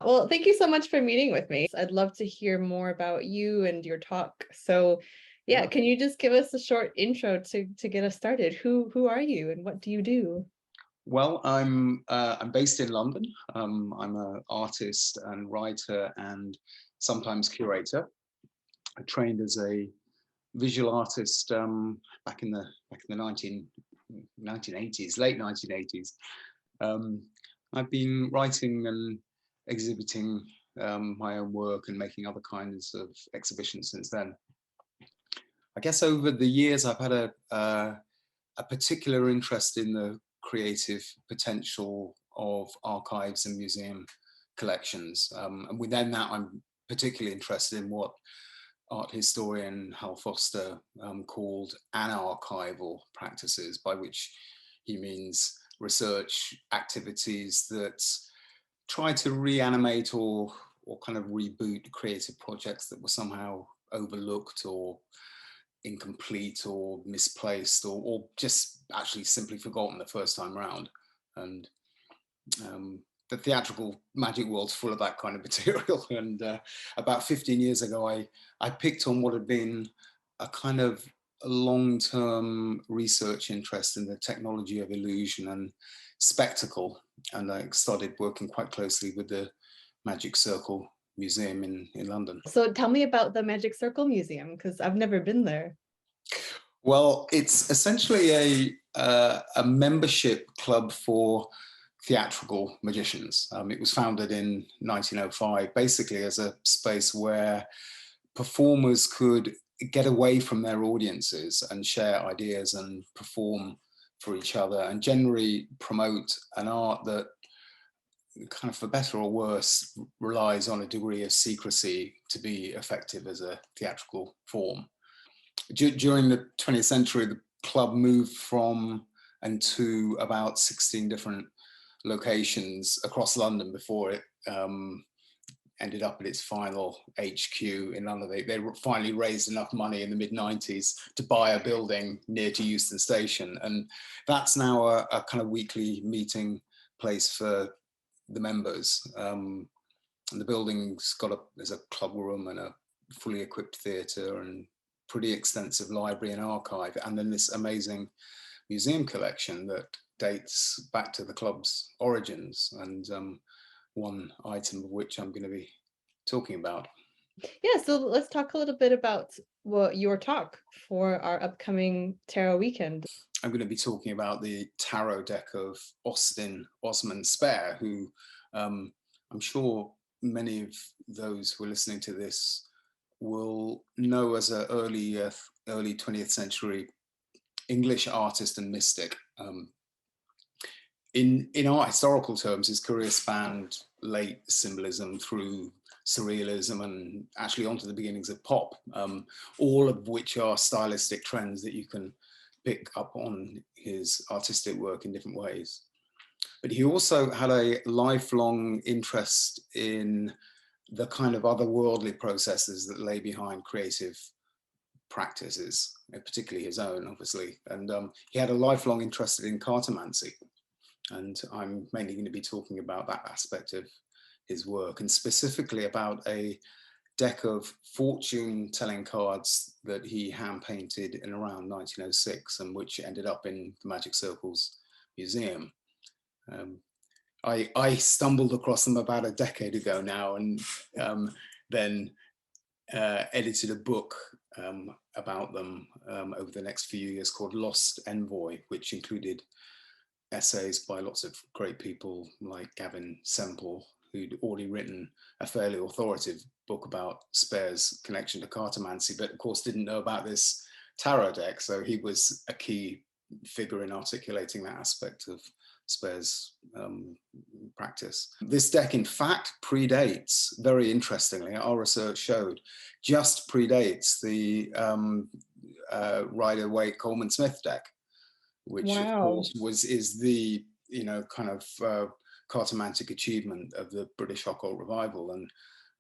Well, thank you so much for meeting with me. I'd love to hear more about you and your talk. So, yeah, Yeah. can you just give us a short intro to get us started? Who are you and what do you do? Well, I'm based in London. I'm an artist and writer and sometimes curator. I trained as a visual artist back in the 1980s, late 1980s. Um, I've been writing and exhibiting my own work and making other kinds of exhibitions since then. I guess over the years I've had a particular interest in the creative potential of archives and museum collections. And within that, I'm particularly interested in what art historian Hal Foster called anarchival practices, by which he means research activities that try to reanimate or kind of reboot creative projects that were somehow overlooked or incomplete or misplaced or just actually simply forgotten the first time round. And the theatrical magic world's full of that kind of material. And about 15 years ago, I picked on what had been a kind of a long-term research interest in the technology of illusion and spectacle. And I started working quite closely with the Magic Circle Museum in London. So, tell me about the Magic Circle Museum because I've never been there. Well, it's essentially a membership club for theatrical magicians. It was founded in 1905, basically as a space where performers could get away from their audiences and share ideas and perform for each other and generally promote an art that kind of for better or worse relies on a degree of secrecy to be effective as a theatrical form. During the 20th century, the club moved from and to about 16 different locations across London before it ended up at its final HQ in London. They finally raised enough money in the mid-90s to buy a building near to Euston Station. And that's now a kind of weekly meeting place for the members. And the building's there's a club room and a fully equipped theatre and pretty extensive library and archive, and then this amazing museum collection that dates back to the club's origins, and one item of which I'm going to be talking about. Yeah, so let's talk a little bit about your talk for our upcoming tarot weekend. I'm going to be talking about the tarot deck of Austin Osman Spare, who I'm sure many of those who are listening to this will know as an early 20th century English artist and mystic. In art historical terms, his career spanned late symbolism through surrealism and actually onto the beginnings of pop, all of which are stylistic trends that you can pick up on his artistic work in different ways. But he also had a lifelong interest in the kind of otherworldly processes that lay behind creative practices, particularly his own, obviously. And he had a lifelong interest in cartomancy. And I'm mainly going to be talking about that aspect of his work, and specifically about a deck of fortune telling cards that he hand painted in around 1906 and which ended up in the Magic Circle's museum. I stumbled across them about a decade ago now, and then edited a book about them over the next few years called Lost Envoy, which included essays by lots of great people like Gavin Semple, who'd already written a fairly authoritative book about Spare's connection to cartomancy, but of course didn't know about this tarot deck. So he was a key figure in articulating that aspect of Spare's practice. This deck, in fact, predates, very interestingly, our research showed, just predates the Rider-Waite Coleman Smith deck, which of Wow. course is the kind of cartomantic achievement of the British occult revival. And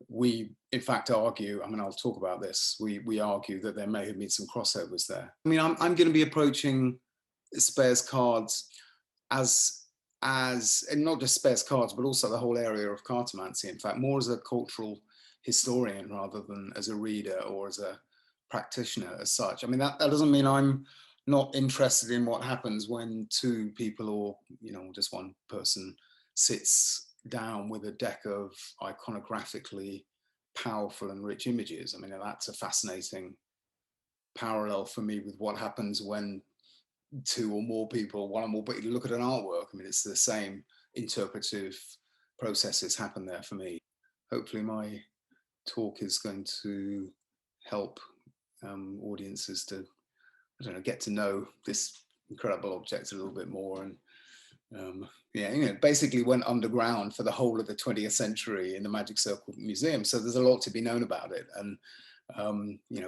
we in fact argue, I mean, I'll talk about this, we argue that there may have been some crossovers there. I mean, I'm going to be approaching Spare's cards as as, and not just spares cards, but also the whole area of cartomancy, in fact, more as a cultural historian rather than as a reader or as a practitioner as such. I mean, that doesn't mean I'm not interested in what happens when two people or, just one person sits down with a deck of iconographically powerful and rich images. I mean, that's a fascinating parallel for me with what happens when two or more people, one or more people look at an artwork. I mean, it's the same interpretive processes happen there for me. Hopefully my talk is going to help audiences to, I don't know, get to know this incredible object a little bit more. And yeah, basically went underground for the whole of the 20th century in the Magic Circle Museum. So there's a lot to be known about it. And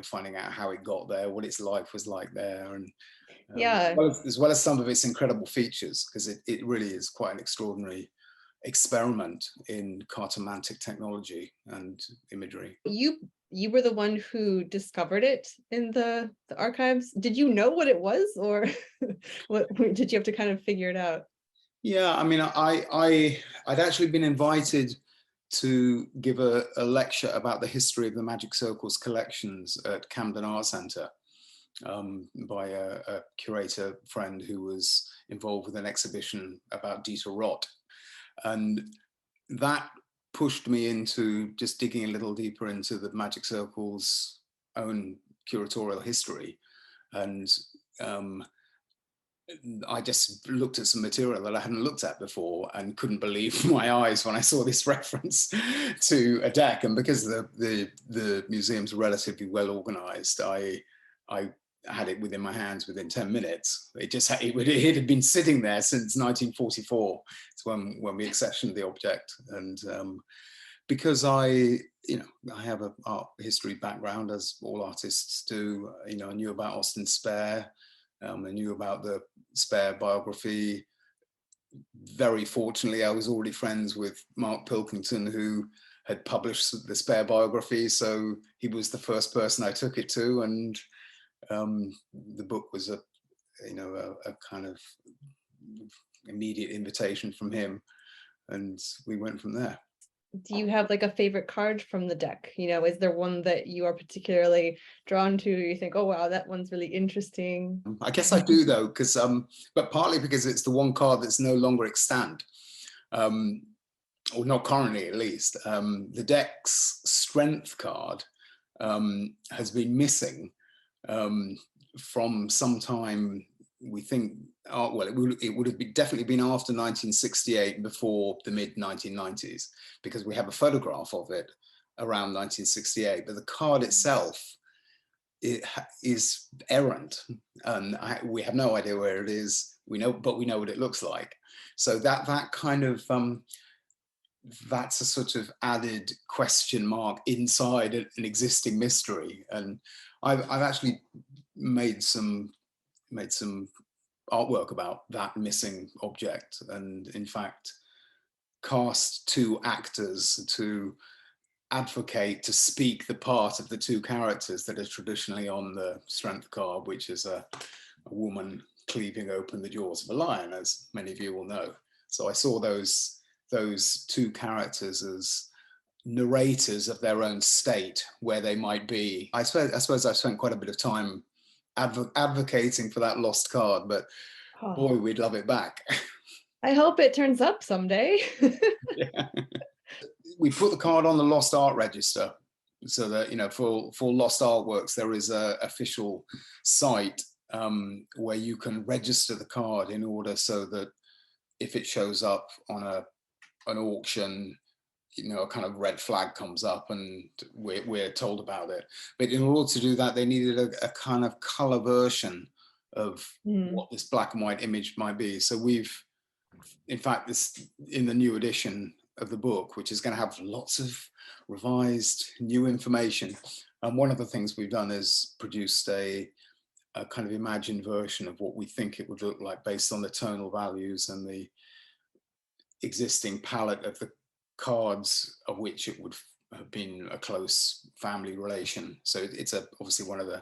finding out how it got there, what its life was like there, and Yeah. as well as some of its incredible features, because it really is quite an extraordinary experiment in cartomantic technology and imagery. You were the one who discovered it in the archives. Did you know what it was, or what did you have to kind of figure it out? Yeah, I mean, I'd actually been invited to give a lecture about the history of the Magic Circles collections at Camden Art Centre by a curator friend who was involved with an exhibition about Dieter Roth. And that pushed me into just digging a little deeper into the Magic Circle's own curatorial history. And I just looked at some material that I hadn't looked at before and couldn't believe my eyes when I saw this reference to a deck. And because the museum's relatively well organized, I had it within my hands within 10 minutes. It had been sitting there since 1944. It's when we accessioned the object. And because I have an art history background, as all artists do, I knew about Austin Spare. I knew about the Spare biography. Very fortunately, I was already friends with Mark Pilkington, who had published the Spare biography. So he was the first person I took it to. And the book was a kind of immediate invitation from him. And we went from there. Do you have like a favorite card from the deck? Is there one that you are particularly drawn to? You think, oh wow, that one's really interesting. I guess I do though, because but partly because it's the one card that's no longer extant, or not currently at least. The deck's strength card has been missing from some time. We think, well, it would have definitely been after 1968, before the mid 1990s, because we have a photograph of it around 1968, but the card itself, it is errant, and we have no idea where it is. But we know what it looks like. So that kind of that's a sort of added question mark inside an existing mystery. And I've actually made some artwork about that missing object, and in fact cast two actors to advocate, to speak the part of the two characters that are traditionally on the strength card, which is a woman cleaving open the jaws of a lion, as many of you will know. So I saw those two characters as narrators of their own state, where they might be. I suppose I've spent quite a bit of time advocating for that lost card, but boy, we'd love it back. I hope it turns up someday. Yeah. We put the card on the Lost Art Register, so that for lost artworks there is a official site where you can register the card, in order so that if it shows up on an auction, a kind of red flag comes up and we're told about it. But in order to do that, they needed a kind of color version of what this black and white image might be. So we've, in fact, this in the new edition of the book, which is going to have lots of revised new information. And one of the things we've done is produced a kind of imagined version of what we think it would look like, based on the tonal values and the existing palette of the cards, of which it would have been a close family relation. So it's obviously one of the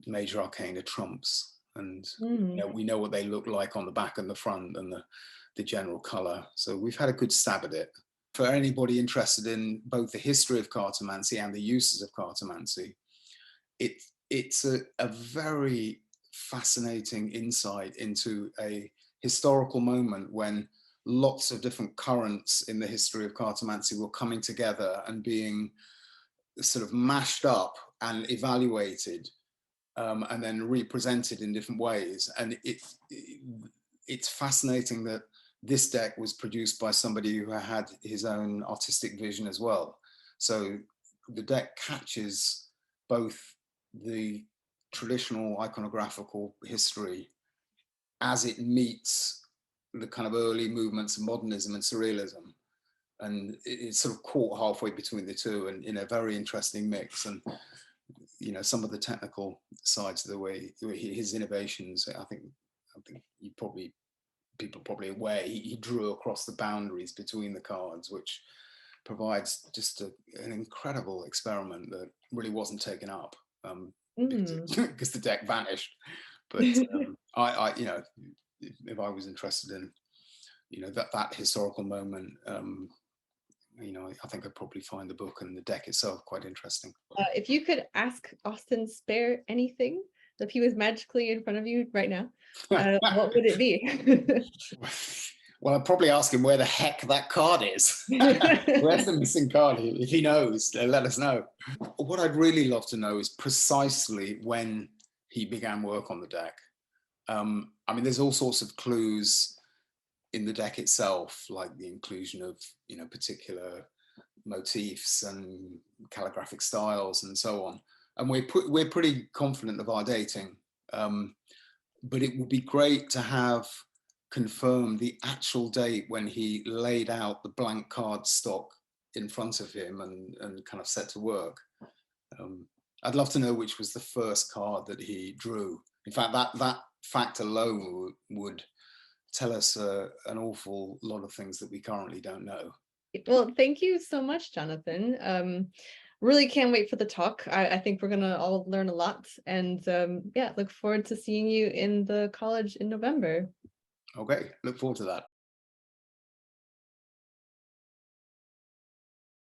major arcana trumps. and Mm. we know what they look like on the back and the front and the general color. So we've had a good stab at it. For anybody interested in both the history of cartomancy and the uses of cartomancy, it's a very fascinating insight into a historical moment when lots of different currents in the history of cartomancy were coming together and being sort of mashed up and evaluated, and then represented in different ways. And it's fascinating that this deck was produced by somebody who had his own artistic vision as well. So the deck catches both the traditional iconographical history as it meets the kind of early movements of modernism and surrealism. And it's sort of caught halfway between the two, and in a very interesting mix. And some of the technical sides of the way his innovations, I think people probably aware he drew across the boundaries between the cards, which provides just an incredible experiment that really wasn't taken up, because the deck vanished. But I if I was interested in that historical moment, I think I'd probably find the book and the deck itself quite interesting. If you could ask Austin Spare anything, if he was magically in front of you right now, what would it be? Well, I'd probably ask him where the heck that card is. Where's the missing card? If he knows, let us know. What I'd really love to know is precisely when he began work on the deck. I mean, there's all sorts of clues in the deck itself, like the inclusion of particular motifs and calligraphic styles and so on. And we're pretty confident of our dating, but it would be great to have confirmed the actual date when he laid out the blank card stock in front of him and kind of set to work. I'd love to know which was the first card that he drew. In fact, that fact alone would tell us an awful lot of things that we currently don't know. Well, thank you so much, Jonathan. Really can't wait for the talk. I think we're gonna all learn a lot, and yeah, look forward to seeing you in the college in November. Okay, look forward to that.